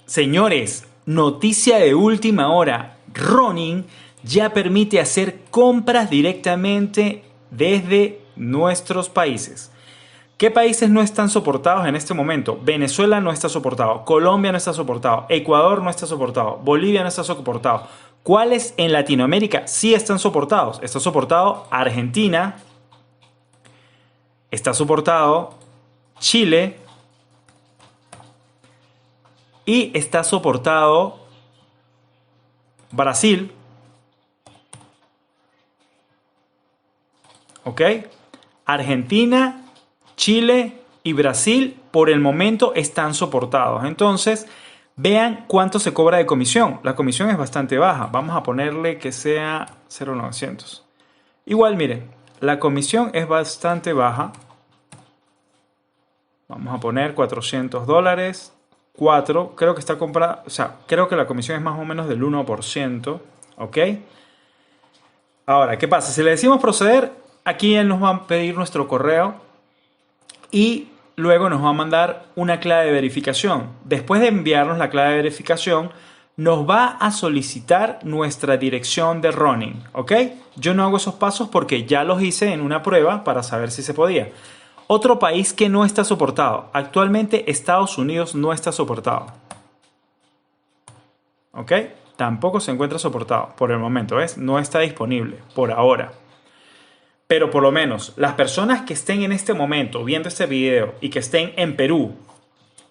Señores, noticia de última hora. Ronin ya permite hacer compras directamente desde nuestros países. ¿Qué países no están soportados en este momento? Venezuela no está soportado, Colombia no está soportado, Ecuador no está soportado, Bolivia no está soportado. ¿Cuáles en Latinoamérica sí están soportados? Está soportado Argentina, está soportado Chile y está soportado Brasil. ¿Ok? Argentina, Chile y Brasil por el momento están soportados. Entonces, vean cuánto se cobra de comisión. La comisión es bastante baja. Vamos a ponerle que sea 0,900. Igual, miren, la comisión es bastante baja. Vamos a poner $400. 4, creo que está comprada, o sea, creo que la comisión es más o menos del 1%. ¿Ok? Ahora, ¿qué pasa? Si le decimos proceder, aquí él nos va a pedir nuestro correo y luego nos va a mandar una clave de verificación. Después de enviarnos la clave de verificación, nos va a solicitar nuestra dirección de Ronin, ¿ok? Yo no hago esos pasos porque ya los hice en una prueba para saber si se podía. Otro país que no está soportado. Actualmente Estados Unidos no está soportado. ¿Ok? Tampoco se encuentra soportado por el momento, ¿ves? No está disponible por ahora. Pero por lo menos las personas que estén en este momento viendo este video y que estén en Perú,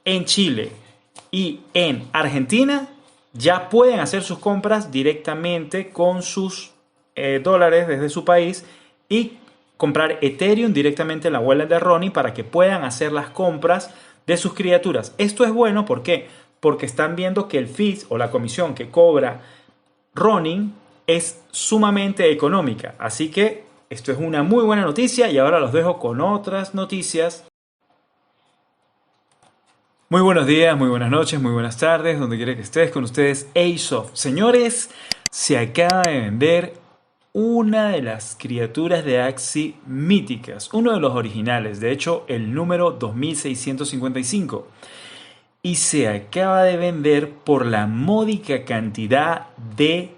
en Chile y en Argentina, ya pueden hacer sus compras directamente con sus dólares desde su país y comprar Ethereum directamente en la wallet de Ronin para que puedan hacer las compras de sus criaturas. Esto es bueno, ¿por qué? Porque están viendo que el fees o la comisión que cobra Ronin es sumamente económica. Así que esto es una muy buena noticia y ahora los dejo con otras noticias. Muy buenos días, muy buenas noches, muy buenas tardes, donde quiera que estés, con ustedes Asoft. Señores, se acaba de vender una de las criaturas de Axie míticas, uno de los originales, de hecho el número 2655. Y se acaba de vender por la módica cantidad de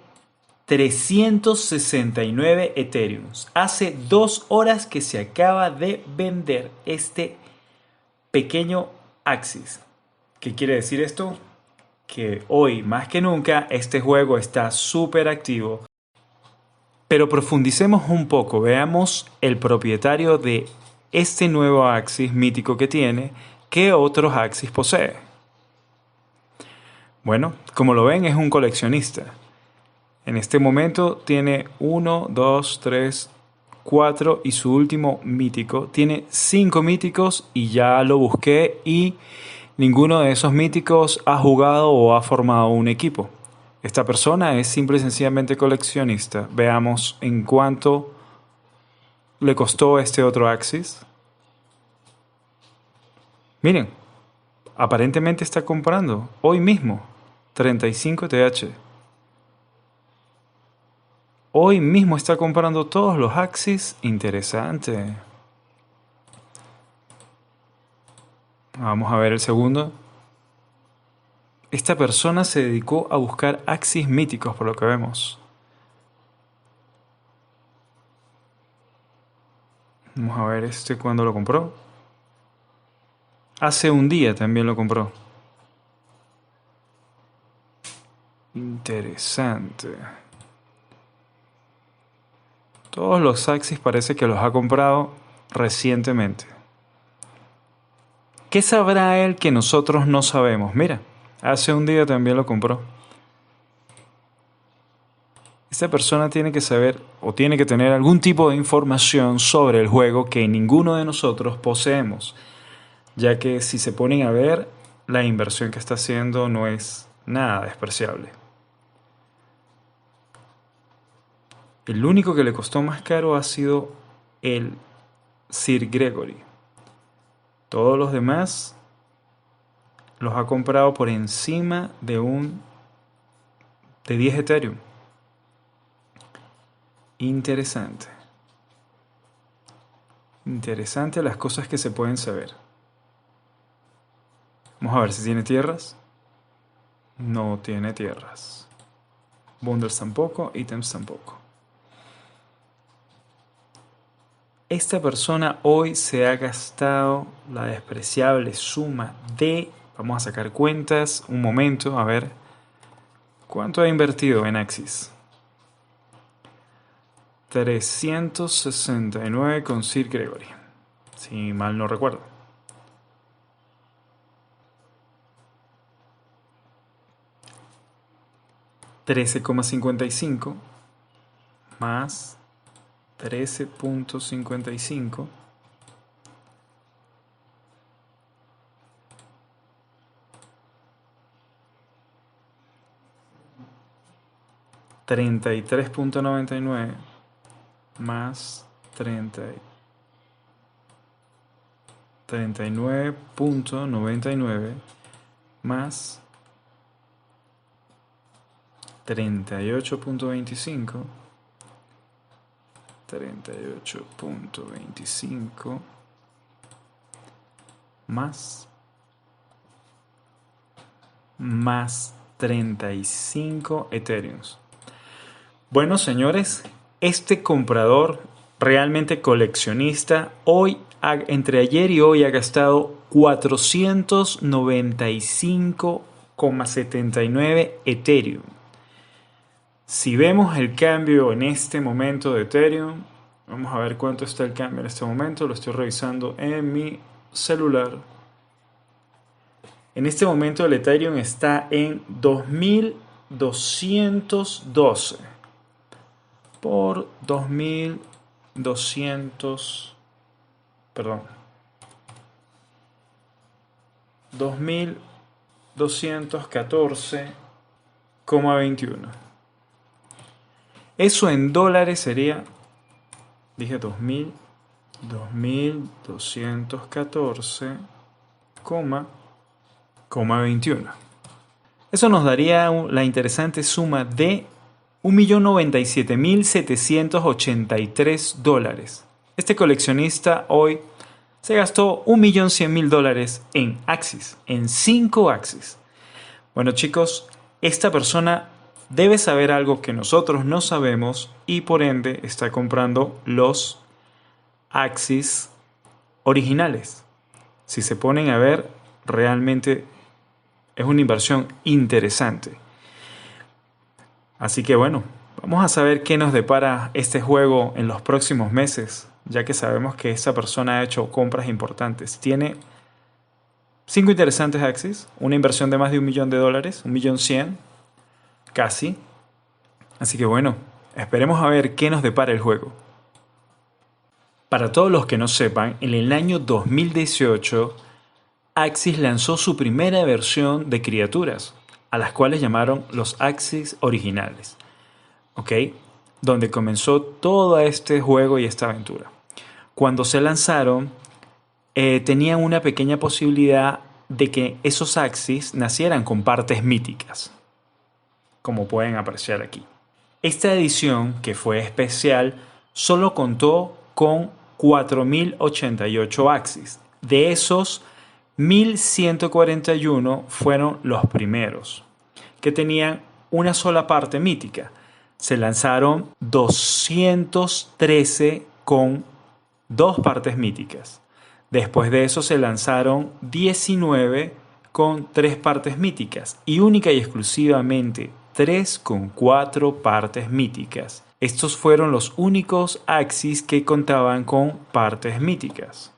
369 Ethereums. Hace 2 horas que se acaba de vender este pequeño Axis. ¿Qué quiere decir esto? Que hoy más que nunca este juego está súper activo. Pero profundicemos un poco, veamos el propietario de este nuevo Axis mítico que tiene, ¿qué otros Axis posee? Bueno, como lo ven es un coleccionista. En este momento tiene 1, 2, 3, 4 y su último mítico. Tiene 5 míticos y ya lo busqué y ninguno de esos míticos ha jugado o ha formado un equipo. Esta persona es simple y sencillamente coleccionista. Veamos en cuánto le costó este otro Axis. Miren, aparentemente está comprando hoy mismo 35 ETH. Hoy mismo está comprando todos los Axis. Interesante. Vamos a ver el segundo. Esta persona se dedicó a buscar Axis míticos por lo que vemos. Vamos a ver este cuándo lo compró. Hace un día también lo compró. Interesante. Todos los Axis parece que los ha comprado recientemente. ¿Qué sabrá él que nosotros no sabemos? Mira, hace un día también lo compró. Esta persona tiene que saber o tiene que tener algún tipo de información sobre el juego que ninguno de nosotros poseemos, ya que si se ponen a ver, la inversión que está haciendo no es nada despreciable. El único que le costó más caro ha sido el Sir Gregory. Todos los demás los ha comprado por encima de 10 Ethereum. Interesante. Interesante las cosas que se pueden saber. Vamos a ver si tiene tierras. No tiene tierras. Bundles tampoco, ítems tampoco. Esta persona hoy se ha gastado la despreciable suma de... Vamos a sacar cuentas un momento, a ver. ¿Cuánto ha invertido en Axis? 369 con Sir Gregory. Si mal no recuerdo. $13,55 más 13.55 $33.99 más 39.99 más 38.25 más 35 Ethereums. Bueno, señores, este comprador realmente coleccionista hoy, entre ayer y hoy, ha gastado 495,79 Ethereum. Si vemos el cambio en este momento de Ethereum, vamos a ver cuánto está el cambio en este momento. Lo estoy revisando en mi celular. En este momento el Ethereum está en 2212 por 2200, perdón, 2214,21. Eso en dólares sería, dije 2214,21. Eso nos daría la interesante suma de $1.097.783. Este coleccionista hoy se gastó $1.100.000 en Axis, en 5 Axis. Bueno, chicos, esta persona debe saber algo que nosotros no sabemos y por ende está comprando los Axis originales. Si se ponen a ver, realmente es una inversión interesante. Así que bueno, vamos a saber qué nos depara este juego en los próximos meses, ya que sabemos que esta persona ha hecho compras importantes. Tiene 5 interesantes Axis, una inversión de más de $1 millón, $1.100.000, casi. Así que bueno, esperemos a ver qué nos depara el juego. Para todos los que no sepan, en el año 2018, Axis lanzó su primera versión de criaturas, a las cuales llamaron los Axis originales, ¿ok? Donde comenzó todo este juego y esta aventura. Cuando se lanzaron, tenían una pequeña posibilidad de que esos Axis nacieran con partes míticas, como pueden apreciar aquí. Esta edición, que fue especial, solo contó con 4088 Axis. De esos, 1141 fueron los primeros, que tenían una sola parte mítica. Se lanzaron 213 con 2 partes míticas. Después de eso se lanzaron 19 con 3 partes míticas y única y exclusivamente 3 con 4 partes míticas. Estos fueron los únicos Axis que contaban con partes míticas.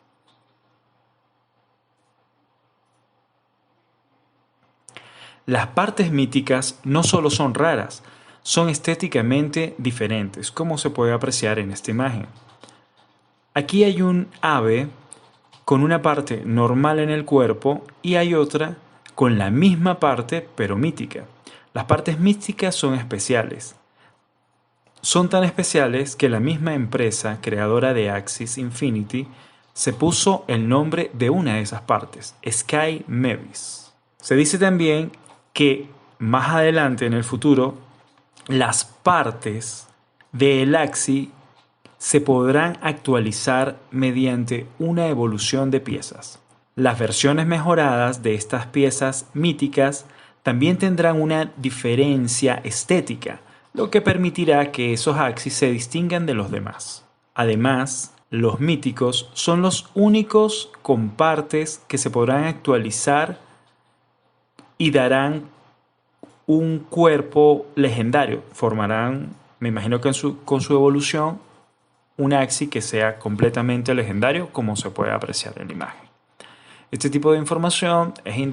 Las partes míticas no solo son raras, son estéticamente diferentes, como se puede apreciar en esta imagen. Aquí hay un ave con una parte normal en el cuerpo y hay otra con la misma parte pero mítica. Las partes místicas son especiales. Son tan especiales que la misma empresa creadora de Axis Infinity se puso el nombre de una de esas partes, Sky Mavis. Se dice también que más adelante en el futuro las partes del Axis se podrán actualizar mediante una evolución de piezas. Las versiones mejoradas de estas piezas míticas también tendrán una diferencia estética, lo que permitirá que esos Axis se distingan de los demás. Además, los míticos son los únicos con partes que se podrán actualizar y darán un cuerpo legendario. Formarán, me imagino que con su evolución, un Axis que sea completamente legendario, como se puede apreciar en la imagen. Este tipo de información es